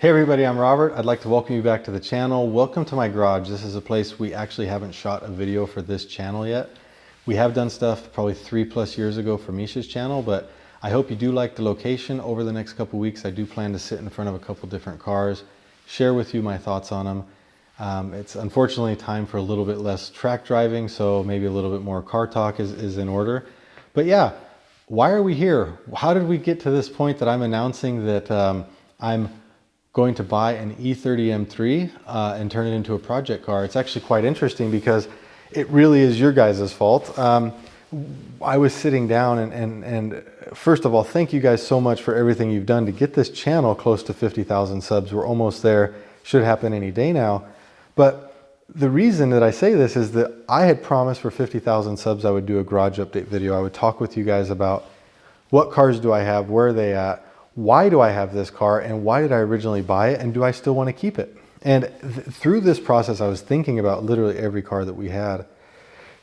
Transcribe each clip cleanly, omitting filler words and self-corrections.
Hey everybody, I'm Robert. I'd like to welcome you back to the channel. Welcome to my garage. This is a place we actually haven't shot a video for this channel yet. We have done stuff probably 3+ years ago for Misha's channel, but I hope you do like the location. Over the next couple weeks, I do plan to sit in front of a couple different cars, share with you my thoughts on them. It's unfortunately time for a little bit less track driving, so maybe a little bit more car talk is in order. But yeah, why are we here? How did we get to this point that I'm announcing that I'm going to buy an E30 M3 and turn it into a project car? It's actually quite interesting because it really is your guys' fault. I was sitting down and first of all, thank you guys so much for everything you've done to get this channel close to 50,000 subs. We're almost there, should happen any day now. But the reason that I say this is that I had promised for 50,000 subs I would do a garage update video. I would talk with you guys about what cars do I have, where are they at, why do I have this car, and why did I originally buy it, and do I still want to keep it? And through this process, I was thinking about literally every car that we had,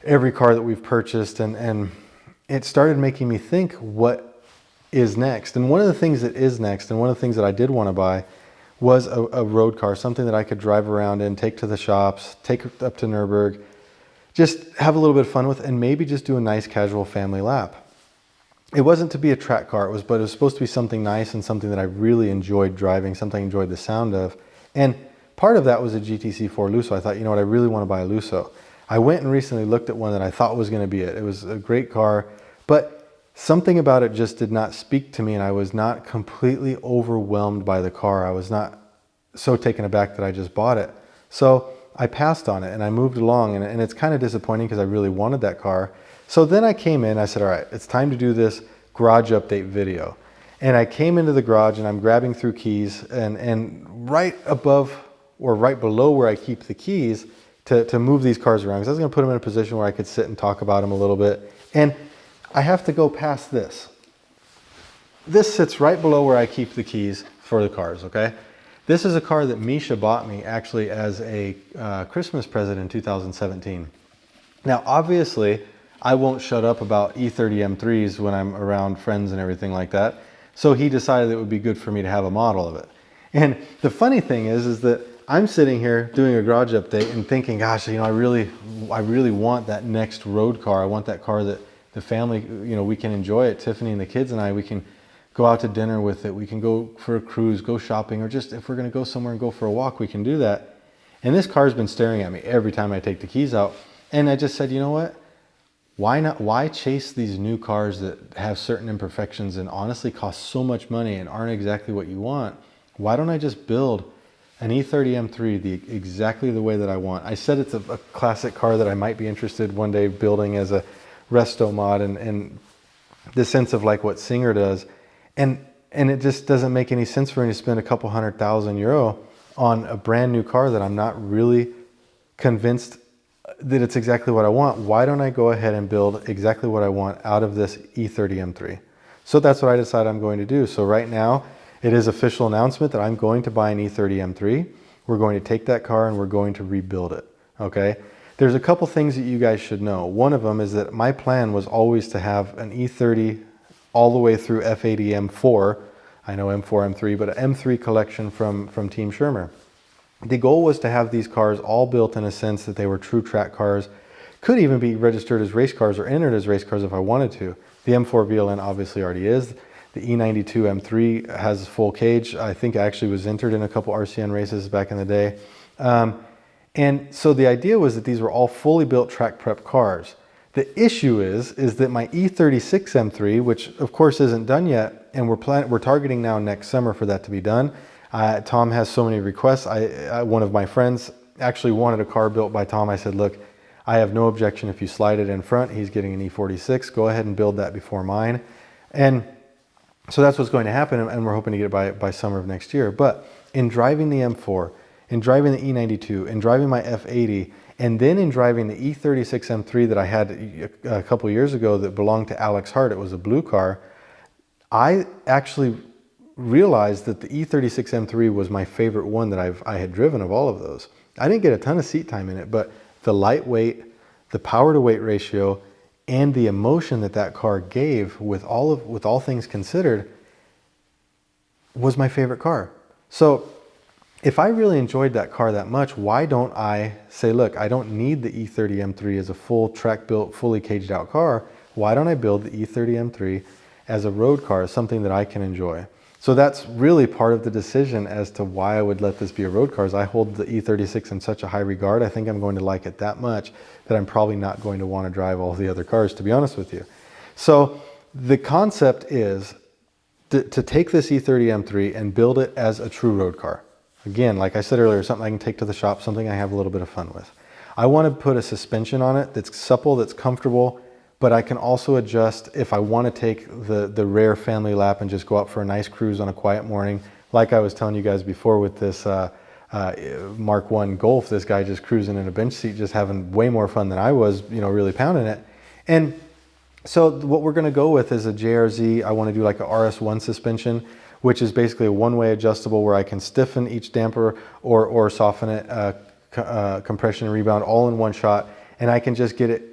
every car that we've purchased, and it started making me think what is next. And one of the things that is next, and one of the things that I did want to buy, was a road car, something that I could drive around in, take to the shops, take up to Nürburgring, just have a little bit of fun with, and maybe just do a nice casual family lap. It wasn't to be a track car, but it was supposed to be something nice and something that I really enjoyed driving, something I enjoyed the sound of. And part of that was a GTC4 Lusso. I thought, you know what, I really want to buy a Lusso. I went and recently looked at one that I thought was going to be it. It was a great car, but something about it just did not speak to me, and I was not completely overwhelmed by the car. I was not so taken aback that I just bought it. So I passed on it and I moved along, and it's kind of disappointing because I really wanted that car. So then I came in, I said, all right, it's time to do this garage update video. And I came into the garage and I'm grabbing through keys, and right above or right below where I keep the keys to move these cars around, because I was gonna put them in a position where I could sit and talk about them a little bit. And I have to go past this. This sits right below where I keep the keys for the cars, okay? This is a car that Misha bought me actually as a Christmas present in 2017. Now, obviously, I won't shut up about E30 M3s when I'm around friends and everything like that. So he decided it would be good for me to have a model of it. And the funny thing is that I'm sitting here doing a garage update and thinking, gosh, you know, I really want that next road car. I want that car that the family, you know, we can enjoy it. Tiffany and the kids and I, we can go out to dinner with it. We can go for a cruise, go shopping, or just if we're going to go somewhere and go for a walk, we can do that. And this car's been staring at me every time I take the keys out. And I just said, you know what? Why chase these new cars that have certain imperfections and honestly cost so much money and aren't exactly what you want? Why don't I just build an E30 M3 exactly the way that I want? I said it's a classic car that I might be interested one day building as a resto mod, and the sense of like what Singer does. And it just doesn't make any sense for me to spend a couple €100,000 on a brand new car that I'm not really convinced that it's exactly what I want. Why don't I go ahead and build exactly what I want out of this E30 M3? So that's what I decided I'm going to do. So right now, it is official announcement that I'm going to buy an E30 M3. We're going to take that car and we're going to rebuild it, okay? There's a couple things that you guys should know. One of them is that my plan was always to have an E30 all the way through F80 M4. I know M4, M3, but an M3 collection from Team Schirmer. The goal was to have these cars all built in a sense that they were true track cars, could even be registered as race cars or entered as race cars if I wanted to. The M4 VLN obviously already is. The E92 M3 has full cage. I think I actually was entered in a couple RCN races back in the day. And so the idea was that these were all fully built track prep cars. The issue is that my E36 M3, which of course isn't done yet, and we're targeting now next summer for that to be done. Tom has so many requests. One of my friends actually wanted a car built by Tom. I said, look, I have no objection if you slide it in front. He's getting an E46. Go ahead and build that before mine. And so that's what's going to happen, and we're hoping to get it by summer of next year. But in driving the M4, in driving the E92, in driving my F80, and then in driving the E36 M3 that I had a couple years ago that belonged to Alex Hart, it was a blue car, I actually realized that the E36 M3 was my favorite one that I had driven of all of those. I didn't get a ton of seat time in it, but the lightweight, the power to weight ratio, and the emotion that car gave with all things considered was my favorite car. So if I really enjoyed that car that much, why don't I say, look, I don't need the E30 M3 as a full track built, fully caged out car. Why don't I build the E30 M3 as a road car, something that I can enjoy? So that's really part of the decision as to why I would let this be a road car. Is I hold the E36 in such a high regard. I think I'm going to like it that much that I'm probably not going to want to drive all the other cars, to be honest with you. So the concept is to take this E30 M3 and build it as a true road car. Again, like I said earlier, something I can take to the shop, something I have a little bit of fun with. I want to put a suspension on it that's supple, that's comfortable, but I can also adjust if I want to take the rare family lap and just go out for a nice cruise on a quiet morning. Like I was telling you guys before with this Mark 1 Golf, this guy just cruising in a bench seat, just having way more fun than I was, you know, really pounding it. And so what we're going to go with is a JRZ. I want to do like a RS1 suspension, which is basically a one-way adjustable where I can stiffen each damper or soften it, compression and rebound all in one shot. And I can just get it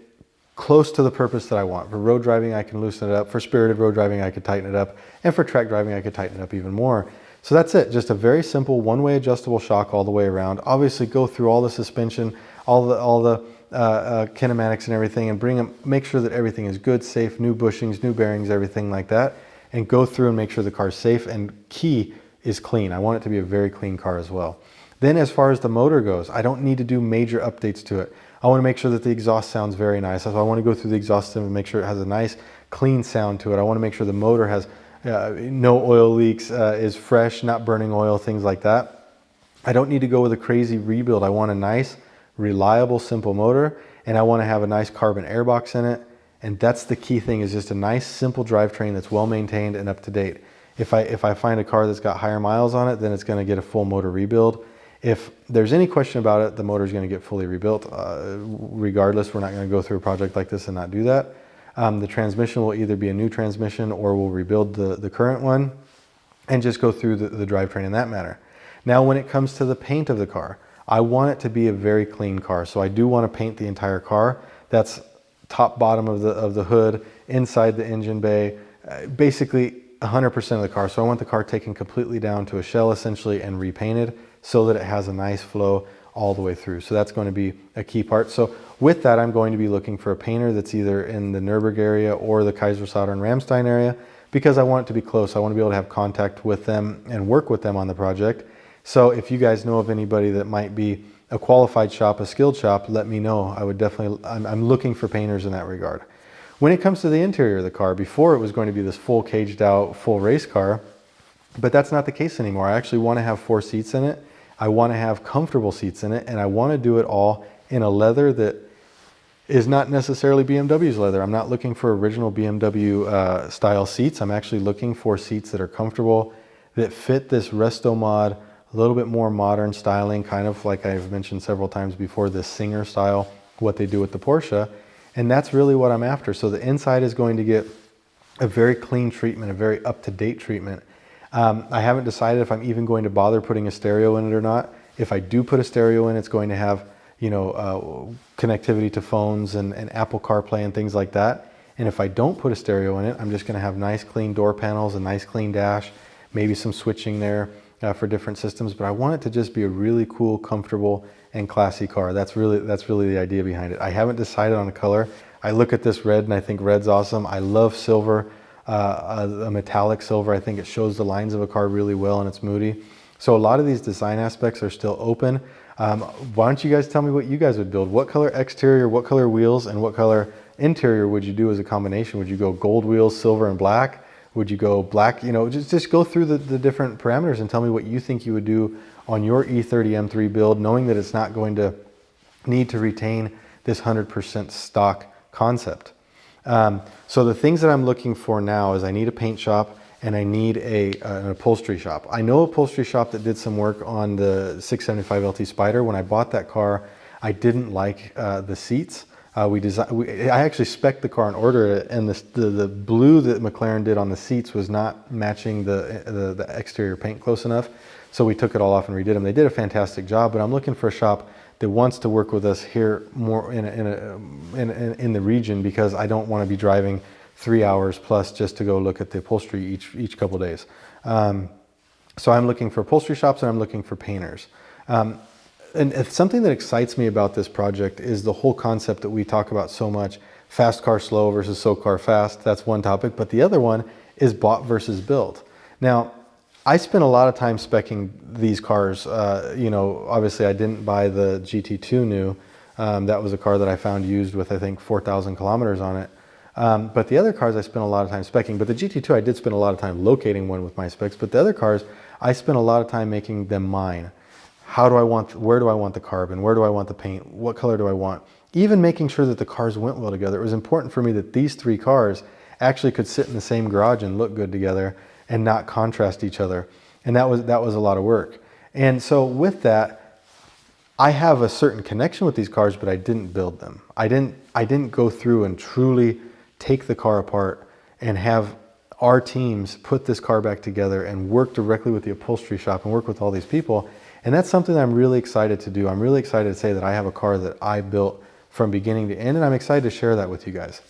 close to the purpose that I want. For road driving, I can loosen it up. For spirited road driving, I could tighten it up. And for track driving, I could tighten it up even more. So that's it. Just a very simple one-way adjustable shock all the way around. Obviously go through all the suspension, all the kinematics and everything, and make sure that everything is good, safe, new bushings, new bearings, everything like that, and go through and make sure the car's safe, and key is clean. I want it to be a very clean car as well. Then as far as the motor goes, I don't need to do major updates to it. I want to make sure that the exhaust sounds very nice. So I want to go through the exhaust system and make sure it has a nice clean sound to it. I want to make sure the motor has no oil leaks, is fresh, not burning oil, things like that. I don't need to go with a crazy rebuild. I want a nice, reliable, simple motor, and I want to have a nice carbon airbox in it. And that's the key thing, is just a nice, simple drivetrain that's well maintained and up to date. If I find a car that's got higher miles on it, then it's going to get a full motor rebuild. If there's any question about it, the motor is going to get fully rebuilt. Regardless, we're not going to go through a project like this and not do that. The transmission will either be a new transmission or we'll rebuild the current one and just go through the drivetrain in that manner. Now, when it comes to the paint of the car, I want it to be a very clean car. So I do want to paint the entire car. That's top, bottom of the hood, inside the engine bay, basically 100% of the car. So I want the car taken completely down to a shell essentially and repainted so that it has a nice flow all the way through. So that's going to be a key part. So with that, I'm going to be looking for a painter that's either in the Nürburgring area or the Kaiserslautern and Ramstein area, because I want it to be close. I want to be able to have contact with them and work with them on the project. So if you guys know of anybody that might be a qualified shop, a skilled shop, let me know. I would definitely, I'm looking for painters in that regard. When it comes to the interior of the car, before it was going to be this full caged out, full race car, but that's not the case anymore. I actually want to have 4 seats in it. I want to have comfortable seats in it, and I want to do it all in a leather that is not necessarily BMW's leather. I'm not looking for original BMW style seats. I'm actually looking for seats that are comfortable, that fit this resto mod, a little bit more modern styling, kind of like I've mentioned several times before, this Singer style, what they do with the Porsche. And that's really what I'm after. So the inside is going to get a very clean treatment, a very up-to-date treatment. I haven't decided if I'm even going to bother putting a stereo in it or not. If I do put a stereo in, it's going to have, you know, connectivity to phones and Apple CarPlay and things like that. And if I don't put a stereo in it, I'm just going to have nice clean door panels, a nice clean dash, maybe some switching there for different systems. But I want it to just be a really cool, comfortable, and classy car. That's really the idea behind it. I haven't decided on a color. I look at this red and I think red's awesome. I love silver, a metallic silver. I think it shows the lines of a car really well and it's moody. So a lot of these design aspects are still open. Why don't you guys tell me what you guys would build? What color exterior, what color wheels, and what color interior would you do as a combination? Would you go gold wheels, silver and black? Would you go black? You know, just go through the different parameters and tell me what you think you would do on your E30 M3 build, knowing that it's not going to need to retain this 100% stock concept. So the things that I'm looking for now is I need a paint shop and I need an upholstery shop. I know a upholstery shop that did some work on the 675 LT Spider. When I bought that car, I didn't like the seats. I actually spec'd the car and ordered it, and the blue that McLaren did on the seats was not matching the exterior paint close enough. So we took it all off and redid them. They did a fantastic job, but I'm looking for a shop that wants to work with us here more in the region, because I don't want to be driving 3 hours plus just to go look at the upholstery each couple days. So I'm looking for upholstery shops and I'm looking for painters. And something that excites me about this project is the whole concept that we talk about so much, fast car slow versus slow car fast. That's one topic, but the other one is bought versus built. Now, I spent a lot of time speccing these cars. You know, obviously I didn't buy the GT2 new. That was a car that I found used with, I think, 4,000 kilometers on it. But the other cars I spent a lot of time speccing. But the GT2 I did spend a lot of time locating one with my specs. But the other cars, I spent a lot of time making them mine. How do I want, where do I want the carbon? Where do I want the paint? What color do I want? Even making sure that the cars went well together. It was important for me that these three cars actually could sit in the same garage and look good together and not contrast each other. And that was a lot of work. And so with that, I have a certain connection with these cars, but I didn't build them. I didn't go through and truly take the car apart and have our teams put this car back together and work directly with the upholstery shop and work with all these people. And that's something that I'm really excited to do. I'm really excited to say that I have a car that I built from beginning to end, and I'm excited to share that with you guys.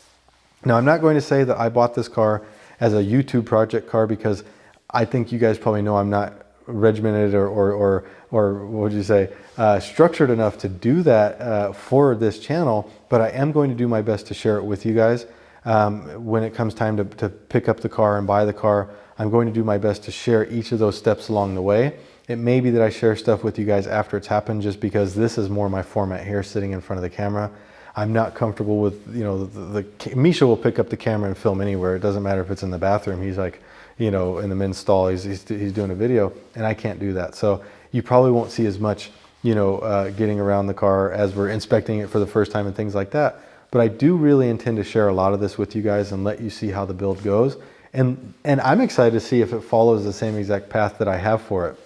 Now, I'm not going to say that I bought this car as a YouTube project car, because I think you guys probably know I'm not regimented or what would you say, structured enough to do that for this channel, but I am going to do my best to share it with you guys. When it comes time to pick up the car and buy the car, I'm going to do my best to share each of those steps along the way. It may be that I share stuff with you guys after it's happened, just because this is more my format here, sitting in front of the camera. I'm not comfortable with, you know, Misha will pick up the camera and film anywhere. It doesn't matter if it's in the bathroom. He's like, you know, in the men's stall, he's doing a video, and I can't do that. So you probably won't see as much, you know, getting around the car as we're inspecting it for the first time and things like that. But I do really intend to share a lot of this with you guys and let you see how the build goes. And I'm excited to see if it follows the same exact path that I have for it.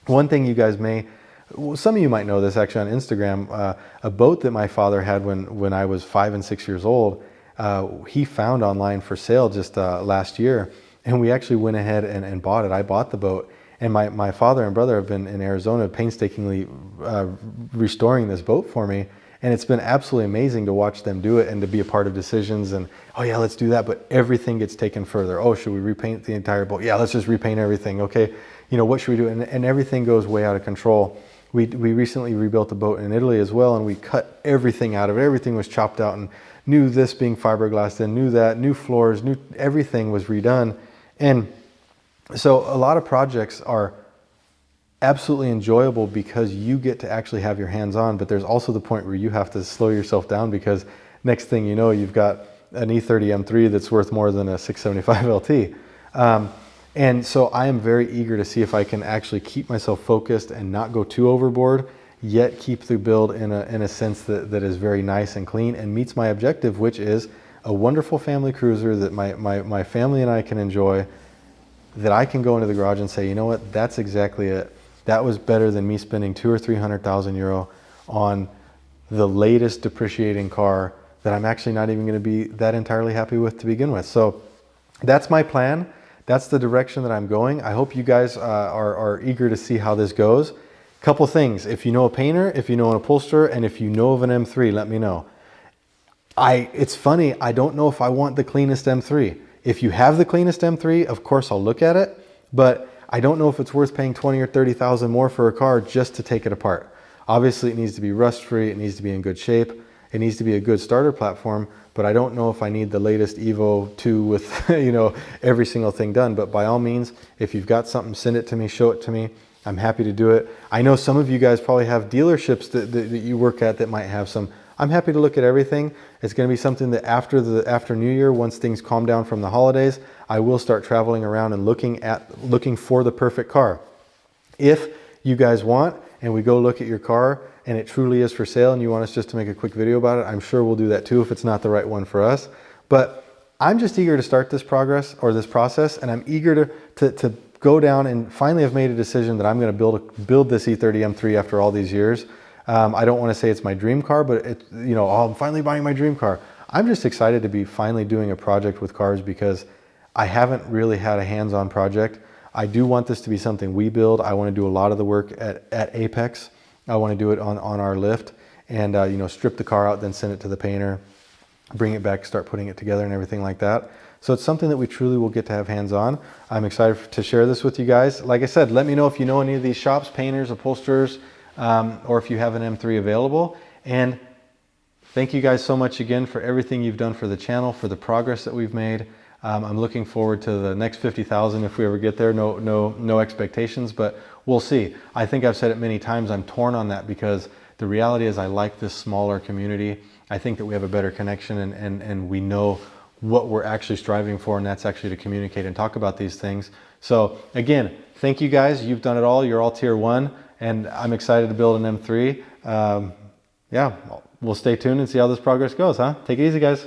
One thing you guys some of you might know this actually on Instagram, a boat that my father had when I was 5 and 6 years old, he found online for sale just last year. And we actually went ahead and bought it. I bought the boat. And my father and brother have been in Arizona painstakingly restoring this boat for me. And it's been absolutely amazing to watch them do it and to be a part of decisions and, oh yeah, let's do that. But everything gets taken further. Oh, should we repaint the entire boat? Yeah, let's just repaint everything. Okay, you know, what should we do? And everything goes way out of control. We recently rebuilt a boat in Italy as well, and we cut everything out of it. Everything was chopped out, and knew this being fiberglass, then knew that, new floors, everything was redone. And so a lot of projects are absolutely enjoyable because you get to actually have your hands on, but there's also the point where you have to slow yourself down, because next thing you know, you've got an E30 M3 that's worth more than a 675 LT. And so I am very eager to see if I can actually keep myself focused and not go too overboard, yet keep the build in a sense that is very nice and clean and meets my objective, which is a wonderful family cruiser that my family and I can enjoy, that I can go into the garage and say, you know what, that's exactly it. That was better than me spending 200,000 or 300,000 euro on the latest depreciating car that I'm actually not even going to be that entirely happy with to begin with. So that's my plan. That's the direction that I'm going. I hope you guys are eager to see how this goes. Couple things. If you know a painter, if you know an upholsterer, and if you know of an M3, let me know. It's funny, I don't know if I want the cleanest M3. If you have the cleanest M3, of course I'll look at it, but I don't know if it's worth paying 20 or 30,000 more for a car just to take it apart. Obviously it needs to be rust free, it needs to be in good shape, it needs to be a good starter platform, but I don't know if I need the latest Evo 2 with, you know, every single thing done. But by all means, if you've got something, send it to me, show it to me. I'm happy to do it. I know some of you guys probably have dealerships that you work at that might have some. I'm happy to look at everything. It's going to be something that after New Year, once things calm down from the holidays, I will start traveling around and looking for the perfect car. If you guys want, and we go look at your car and it truly is for sale and you want us just to make a quick video about it, I'm sure we'll do that too if it's not the right one for us. But I'm just eager to start this process, and I'm eager to go down and finally have made a decision that I'm going to build this E30 M3 after all these years. I don't want to say it's my dream car, but I'm finally buying my dream car. I'm just excited to be finally doing a project with cars because I haven't really had a hands-on project. I do want this to be something we build. I want to do a lot of the work at Apex. I want to do it on our lift and strip the car out, then send it to the painter, bring it back, start putting it together and everything like that. So it's something that we truly will get to have hands-on. I'm excited to share this with you guys. Like I said, let me know if you know any of these shops, painters, upholsterers, or if you have an M3 available. And thank you guys so much again for everything you've done for the channel, for the progress that we've made. I'm looking forward to the next 50,000 if we ever get there. No expectations, but we'll see. I think I've said it many times, I'm torn on that because the reality is I like this smaller community. I think that we have a better connection and we know what we're actually striving for, and that's actually to communicate and talk about these things. So again, thank you guys. You've done it all. You're all tier 1, and I'm excited to build an M3. Yeah, we'll stay tuned and see how this progress goes, huh? Take it easy, guys.